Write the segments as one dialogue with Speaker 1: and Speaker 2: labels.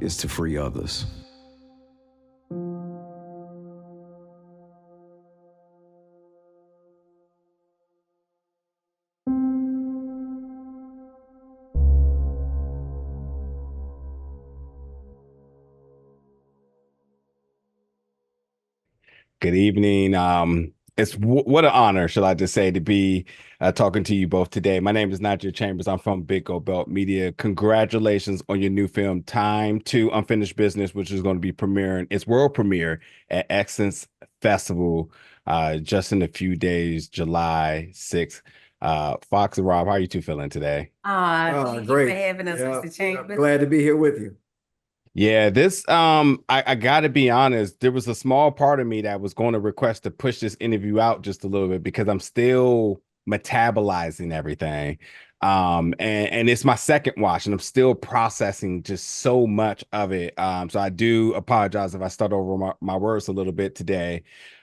Speaker 1: is to free others.
Speaker 2: Good evening. What an honor, shall I just say, to be talking to you both today. My name is Nigel Chambers. I'm from Big Gold Belt Media. Congratulations on your new film, Time to Unfinished Business, which is going to be premiering its world premiere at Essence Festival just in a few days, July 6th. Fox and Rob, how are you two feeling today?
Speaker 3: Thank you for
Speaker 4: Great.
Speaker 3: having us,
Speaker 4: Yeah,
Speaker 3: Mr.
Speaker 4: yeah,
Speaker 3: Chambers.
Speaker 4: glad to be here with you.
Speaker 2: Yeah, I gotta be honest, there was a small part of me that was going to request to push this interview out just a little bit because I'm still metabolizing everything. And it's my second watch and I'm still processing just so much of it. So I do apologize if I start over my words a little bit today.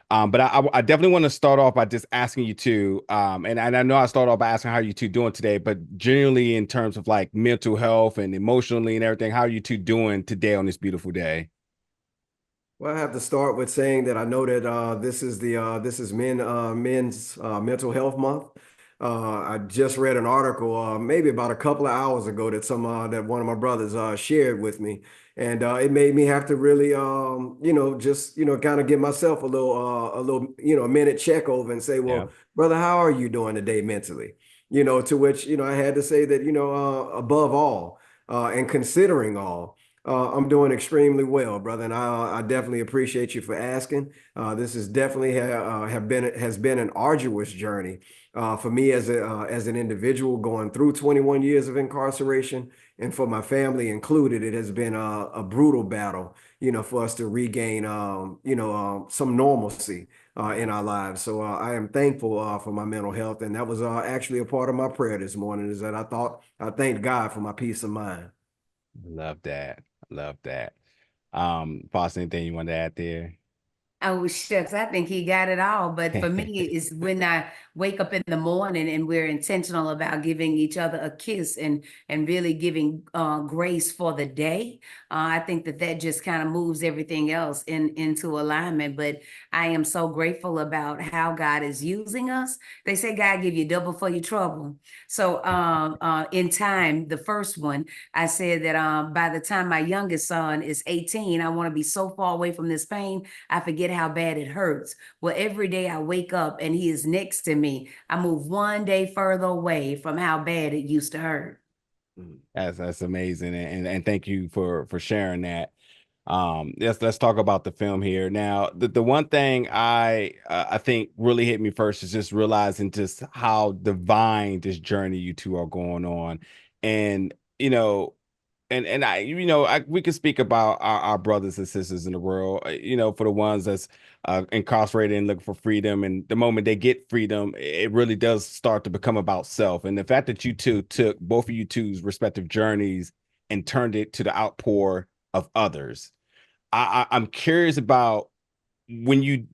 Speaker 2: But I definitely want to start off by just asking you two, and I know I start off by asking how you two doing today, but generally in terms of like mental health and emotionally and everything, how are you two doing today on this beautiful day?
Speaker 4: Well, I have to start with saying that I know that this is men's mental health month. I just read an article maybe about a couple of hours ago that one of my brothers shared with me, and it made me have to really just kind of give myself a little a minute check over and say,
Speaker 2: Yeah.
Speaker 4: well, brother, how are you doing today mentally? To which I had to say that above all and considering all. I'm doing extremely well, brother, and I definitely appreciate you for asking. This is definitely has been an arduous journey for me as an individual going through 21 years of incarceration, and for my family included. It has been a brutal battle, for us to regain some normalcy in our lives. So I am thankful for my mental health, and that was actually a part of my prayer this morning. Is that I thanked God for my peace of mind.
Speaker 2: Love that. Love that. Foster, anything you want to add there?
Speaker 3: Oh, shucks, I think he got it all. But for me, it's when I wake up in the morning and we're intentional about giving each other a kiss and really giving grace for the day. I think that just kind of moves everything else into alignment. But I am so grateful about how God is using us. They say God give you double for your trouble. So in time, the first one, I said that by the time my youngest son is 18, I want to be so far away from this pain I forget how bad it hurts. Well, every day I wake up and he is next to me, I move one day further away from how bad it used to hurt.
Speaker 2: That's amazing, and thank you for sharing that. Let's talk about the film here now. The one thing I think really hit me first is just realizing just how divine this journey you two are going on, and and we can speak about our brothers and sisters in the world, for the ones that's incarcerated and looking for freedom, and the moment they get freedom, it really does start to become about self. And the fact that you two took both of you two's respective journeys and turned it to the outpour of others. I'm curious about when you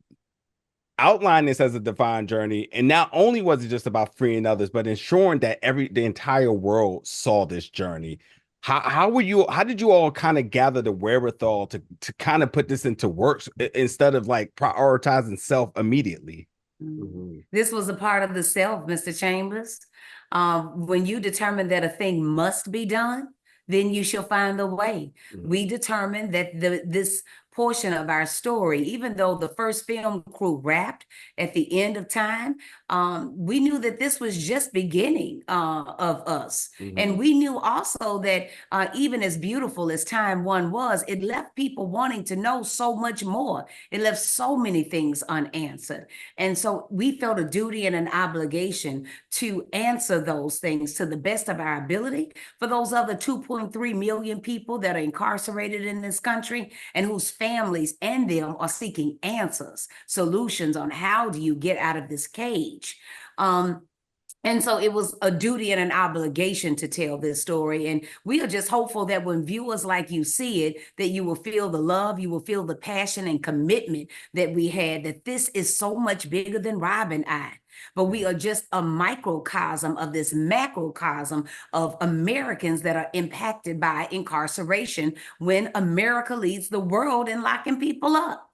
Speaker 2: outline this as a divine journey, and not only was it just about freeing others, but ensuring that the entire world saw this journey. How did you all kind of gather the wherewithal to kind of put this into works instead of like prioritizing self immediately?
Speaker 4: Mhm.
Speaker 3: This was a part of the self, Mr. Chambers. When you determine that a thing must be done, then you shall find the way.
Speaker 4: Mhm.
Speaker 3: We determined that this portion of our story, even though the first film crew wrapped at the end of time, we knew that this was just beginning of us. And
Speaker 4: Mhm.
Speaker 3: we knew also that even as beautiful as time one was, it left people wanting to know so much more. It left so many things unanswered. And so we felt a duty and an obligation to answer those things to the best of our ability for those other 2.3 million people that are incarcerated in this country and whose families and them are seeking answers, solutions on how do you get out of this cage. And so it was a duty and an obligation to tell this story. And we are just hopeful that when viewers like you see it, that you will feel the love, you will feel the passion and commitment that we had, that this is so much bigger than Rob and I. but we are just a microcosm of this macrocosm of Americans that are impacted by incarceration when America leads the world in locking people up.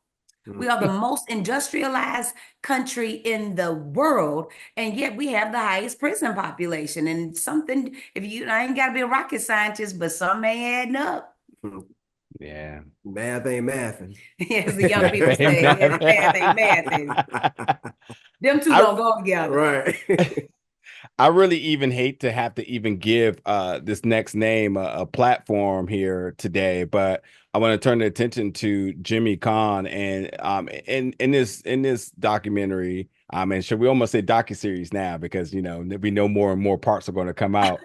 Speaker 3: We are the most industrialized country in the world, and yet we have the highest prison population. And something, I ain't got to be a rocket scientist, but some ain't adding up.
Speaker 2: Yeah.
Speaker 4: Math ain't mathing.
Speaker 3: As the young people say, yeah, math ain't mathing. Them two don't go together.
Speaker 4: Right.
Speaker 2: I really even hate to have to even give this next name a platform here today, but I want to turn the attention to Jimmy Kahn and in this documentary, and should we almost say docuseries now because we know more and more parts are going to come out.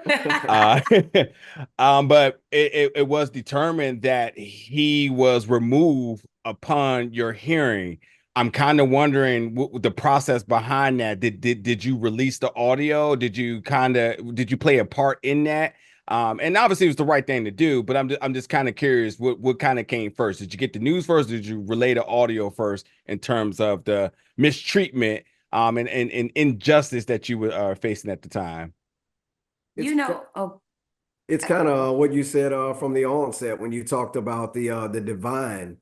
Speaker 2: But it was determined that he was removed upon your hearing. I'm kind of wondering what the process behind that. Did you release the audio? Did you play a part in that? And obviously it was the right thing to do, but I'm just kind of curious what kind of came first. Did you get the news first? Or did you relay the audio first in terms of the mistreatment and injustice that you were facing at the time?
Speaker 4: It's kind of what you said from the onset when you talked about the divine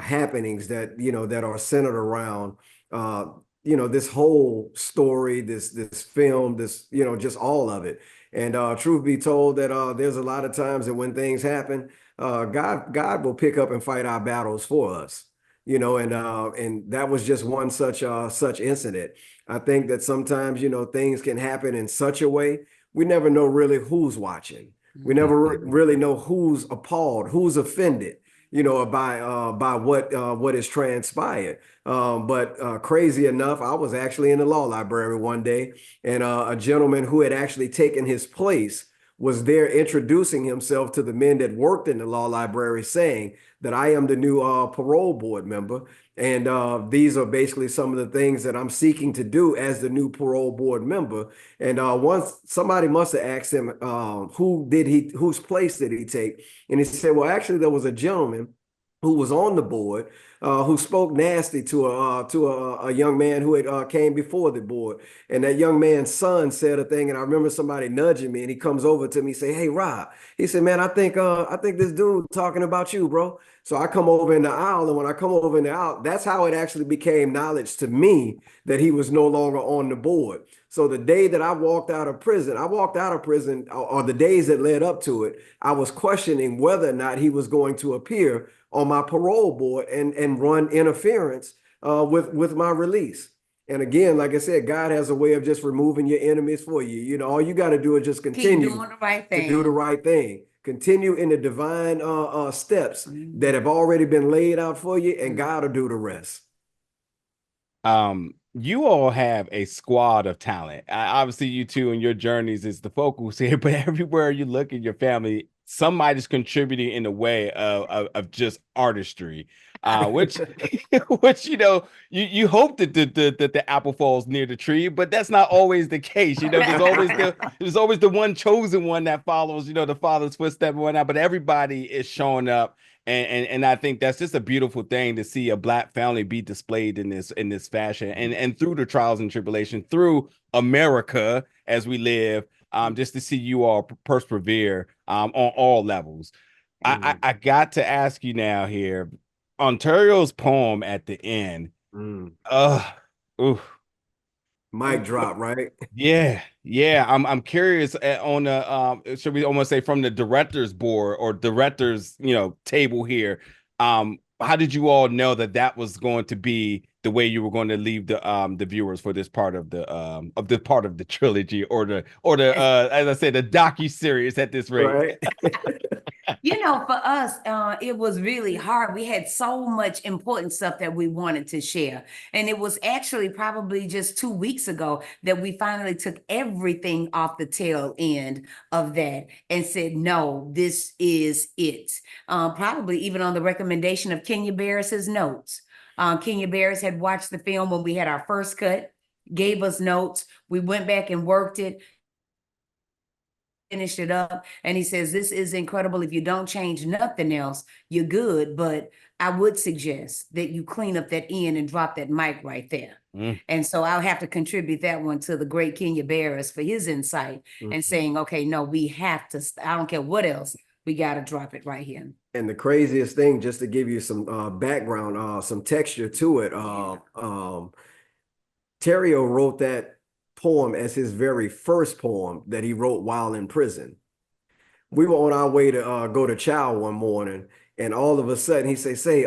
Speaker 4: happenings that that are centered around this whole story, this film, this just all of it. And truth be told, that there's a lot of times that when things happen, God will pick up and fight our battles for us. And that was just one such incident. I think that sometimes things can happen in such a way we never know really who's watching. We never really know who's appalled, who's offended, by what has transpired. But crazy enough, I was actually in the law library one day, and a gentleman who had actually taken his place was there introducing himself to the men that worked in the law library, saying that I am the new parole board member. And these are basically some of the things that I'm seeking to do as the new parole board member. And once somebody must have asked him, whose place did he take? And he said, well, actually, there was a gentleman who was on the board who spoke nasty to a young man who had came before the board. And that young man's son said a thing, and I remember somebody nudging me, and he comes over to me, say, "Hey, Rob," he said, "Man, I think this dude talking about you, bro." So I come over in the aisle, and when I come over in the aisle, that's how it actually became knowledge to me that he was no longer on the board. So the day that I walked out of prison, or the days that led up to it, I was questioning whether or not he was going to appear on my parole board and run interference with my release. And again, like I said, God has a way of just removing your enemies for you. All you got to do is just continue
Speaker 3: Keep doing the right thing.
Speaker 4: to do the right thing. Continue in the divine steps that have already been laid out for you, and God will do the rest.
Speaker 2: You all have a squad of talent. Obviously, you two and your journeys is the focus here, but everywhere you look in your family, somebody's contributing in a way of just artistry, which which you hope that the apple falls near the tree, but that's not always the case. There's always the one chosen one that follows the father's footsteps and whatnot, but everybody is showing up. And I think that's just a beautiful thing to see a Black family be displayed in this fashion, and through the trials and tribulation, through America as we live, just to see you all persevere on all levels. I got to ask you now here, Ontario's poem at the end. Ooh.
Speaker 4: Mic drop, right?
Speaker 2: Yeah. I'm curious on the should we almost say from the director's board or director's table here. How did you all know that was going to be the way you were going to leave the viewers for this part of the trilogy or the as I said, the docu-series at this rate?
Speaker 4: Right.
Speaker 3: For us, it was really hard. We had so much important stuff that we wanted to share. And it was actually probably just 2 weeks ago that we finally took everything off the tail end of that and said, no, this is it. Probably even on the recommendation of Kenya Barris's notes. Kenya Barris had watched the film when we had our first cut, gave us notes. We went back and worked it, finished it up, and he says, this is incredible. If you don't change nothing else, you're good. But I would suggest that you clean up that end and drop that mic right there. And so I'll have to contribute that one to the great Kenya Barris for his insight and saying, okay, no, we have to, I don't care what else, we got to drop it right here.
Speaker 4: And the craziest thing, just to give you some background, some texture to it, Terrio wrote that poem as his very first poem that he wrote while in prison. We were on our way to go to chow one morning, and all of a sudden he say,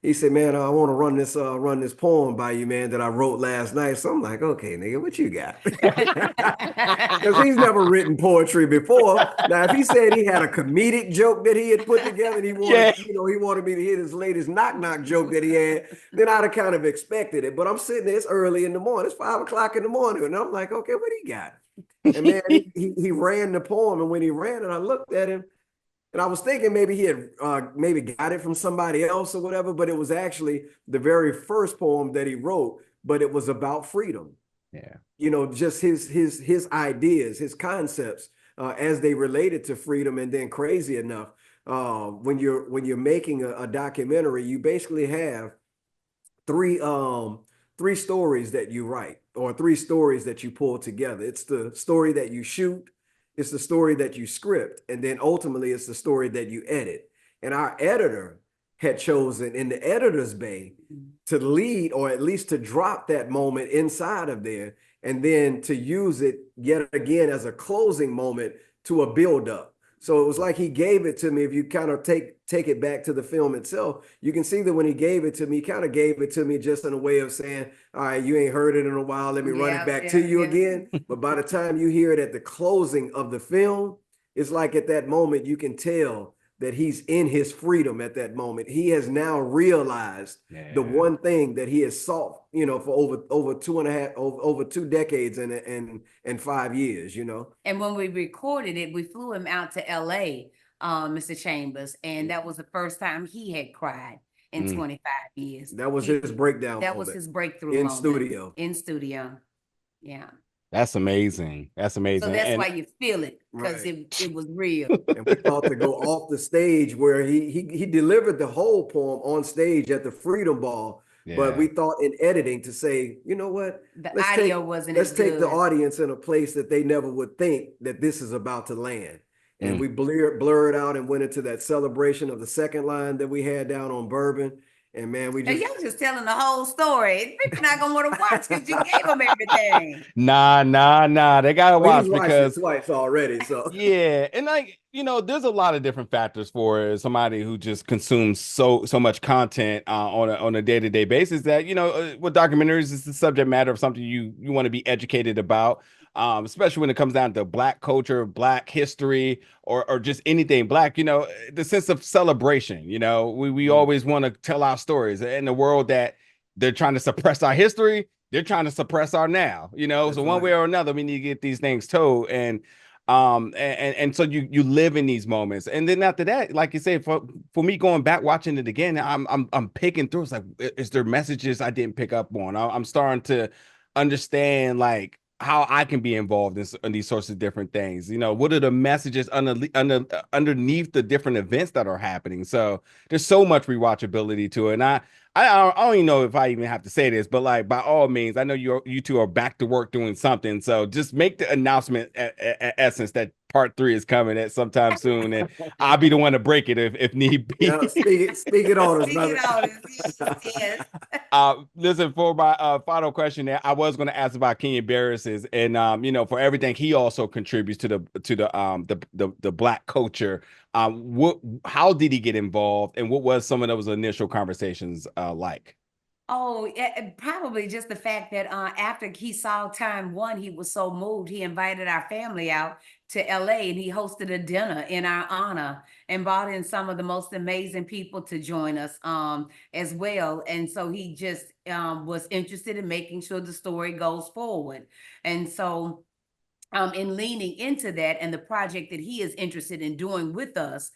Speaker 4: he said, man, I want to run this poem by you, man, that I wrote last night. So I'm like, okay, nigga, what you got? Because he's never written poetry before. Now, if he said he had a comedic joke that he had put together, and he wanted, he wanted me to hit his latest knock joke that he had, then I'd have kind of expected it. But I'm sitting there, it's early in the morning, it's 5 o'clock in the morning, and I'm like, okay, what he got? And man, he ran the poem, and when he ran it, I looked at him, and I was thinking maybe he had maybe got it from somebody else or whatever, but it was actually the very first poem that he wrote, but it was about freedom.
Speaker 2: Yeah.
Speaker 4: Just his ideas, his concepts as they related to freedom. And then crazy enough, when you're making a documentary, you basically have three stories that you write, or 3 stories that you pull together. It's the story that you shoot, it's the story that you script, and then ultimately it's the story that you edit. And our editor had chosen in the editor's bay to lead, or at least to drop that moment inside of there, and then to use it yet again as a closing moment to a buildup. So it was like he gave it to me. If you kind of take it back to the film itself, you can see that when he gave it to me, he kind of gave it to me just in a way of saying, all right, you ain't heard it in a while. Let me run it back to you again. But by the time you hear it at the closing of the film, it's like at that moment, you can tell that he's in his freedom at that moment. He has now realized the one thing that he has sought, for over 2 decades and 5 years,
Speaker 3: And when we recorded it, we flew him out to LA, Mr. Chambers, and that was the first time he had cried in 25 years.
Speaker 4: That was his breakdown.
Speaker 3: That was his breakthrough
Speaker 4: in
Speaker 3: moment. In studio. Yeah.
Speaker 2: That's amazing. That's amazing.
Speaker 3: So that's why you feel it, because it was real.
Speaker 4: And we thought to go off the stage where he delivered the whole poem on stage at the Freedom Ball. Yeah. But we thought in editing to say, you know what? Let's take the audience in a place that they never would think that this is about to land. And we blurred out and went into that celebration of the second line that we had down on Bourbon. And man,
Speaker 3: y'all just telling the whole story. People not gonna want to watch because you gave them everything.
Speaker 2: Nah. They gotta watch because
Speaker 4: it twice already. So
Speaker 2: yeah, and there's a lot of different factors for somebody who just consumes so much content on a day-to-day basis that with documentaries is the subject matter of something you want to be educated about. Especially when it comes down to Black culture, Black history, or just anything Black, the sense of celebration. We always want to tell our stories in the world that they're trying to suppress our history. They're trying to suppress our now, so one way or another, we need to get these things told. And so you live in these moments. And then after that, like you said, for me going back, watching it again, I'm picking through. It's like, is there messages I didn't pick up on? I'm starting to understand like how I can be involved in these sorts of different things. What are the messages underneath the different events that are happening? So there's so much rewatchability to it. And I don't even know if I even have to say this, but like, by all means, I know you two are back to work doing something. So just make the announcement at Essence that part 3 is coming at sometime soon, and I'll be the one to break it if need be.
Speaker 4: Yeah, speak it on us, brother.
Speaker 3: Yes.
Speaker 2: Listen, for my final question there, I was going to ask about Kenya Barris's, and for everything he also contributes to the Black culture. How did he get involved, and what was some of those initial conversations like?
Speaker 3: Oh, probably just the fact that after he saw Time One, he was so moved. He invited our family out to LA, and he hosted a dinner in our honor and brought in some of the most amazing people to join us as well. And so he just was interested in making sure the story goes forward. And so in leaning into that and the project that he is interested in doing with us,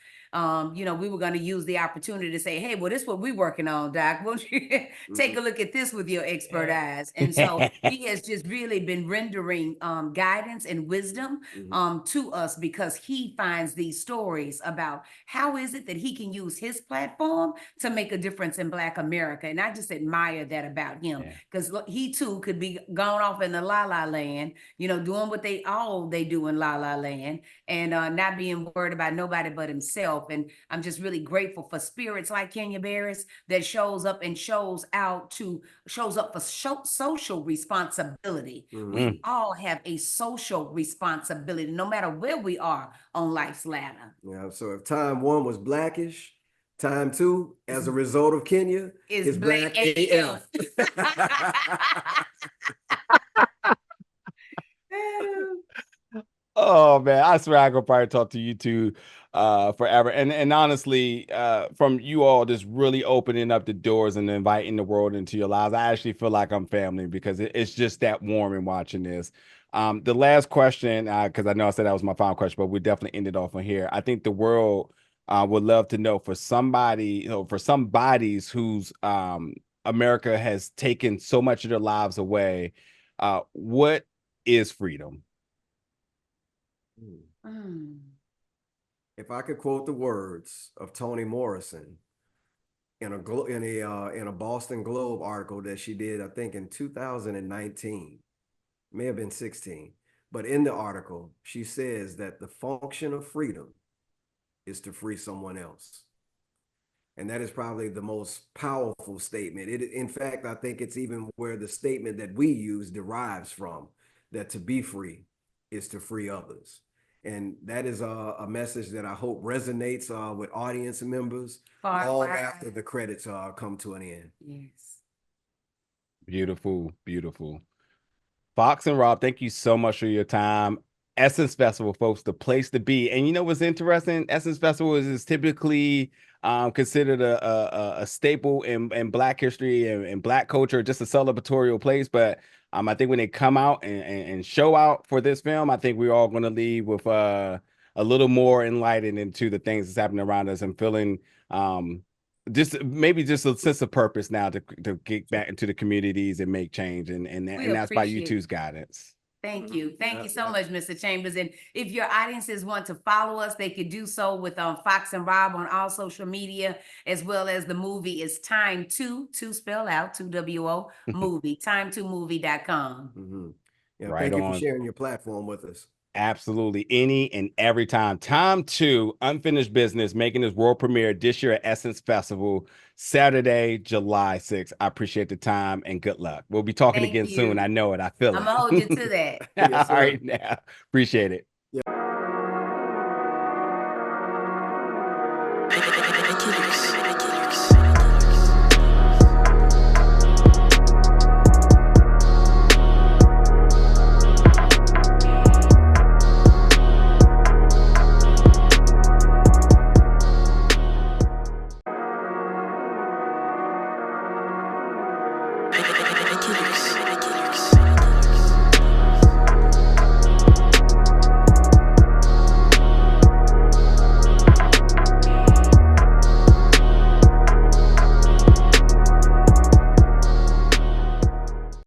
Speaker 3: you know, we were going to use the opportunity to say, hey, well, this is what we're working on, Doc. Won't you take a look at this with your expert eyes? And so he has just really been rendering guidance and wisdom to us, because he finds these stories about how is it that he can use his platform to make a difference in Black America. And I just admire that about him, because he too could be gone off in the la la land, you know, doing what they do in la la land, and not being worried about nobody but himself. And I'm just really grateful for spirits like Kenya Barris that shows up and shows up for social responsibility. We all have a social responsibility, no matter where we are on life's ladder.
Speaker 4: Yeah. So if time one was Blackish, time two, as a result of Kenya, is Black AF.
Speaker 2: Oh man, I swear I could probably talk to you two forever. And honestly, from you all just really opening up the doors and inviting the world into your lives, I actually feel like I'm family, because it's just that warm in watching this. The last question, because I know I said that was my final question, but we definitely ended off on here. I think the world would love to know, for somebody, you know, for some bodies whose America has taken so much of their lives away, what is freedom?
Speaker 4: If I could quote the words of Toni Morrison in a Boston Globe article that she did, I think in 2019, may have been 16, but in the article, she says that the function of freedom is to free someone else. And that is probably the most powerful statement. In fact, I think it's even where the statement that we use derives from, that to be free is to free others. And that is a message that I hope resonates with audience members all after the credits come to an end.
Speaker 3: Yes.
Speaker 2: Beautiful, beautiful. Fox and Rob, thank you so much for your time. Essence Festival, folks, the place to be. And you know what's interesting? Essence Festival is typically considered a staple in Black history and Black culture, just a celebratorial place. But I think when they come out and show out for this film, I think we're all going to leave with a little more enlightened into the things that's happening around us, and feeling just maybe just a sense of purpose now to get back into the communities and make change. And that's by you two's guidance.
Speaker 3: Thank you. Thank you so much, Mr. Chambers. And if your audiences want to follow us, they could do so with Fox and Rob on all social media, as well as the movie is Time to spell out 2WO movie, time2movie.com.
Speaker 4: Yeah, right, thank you for sharing your platform with us.
Speaker 2: Absolutely. Any and every time. Time to Unfinished Business, making this world premiere this year at Essence Festival, Saturday, July 6th. I appreciate the time and good luck. We'll be talking again soon. I know it. I feel it.
Speaker 3: I'm going to hold you to that.
Speaker 2: All right now. Appreciate it.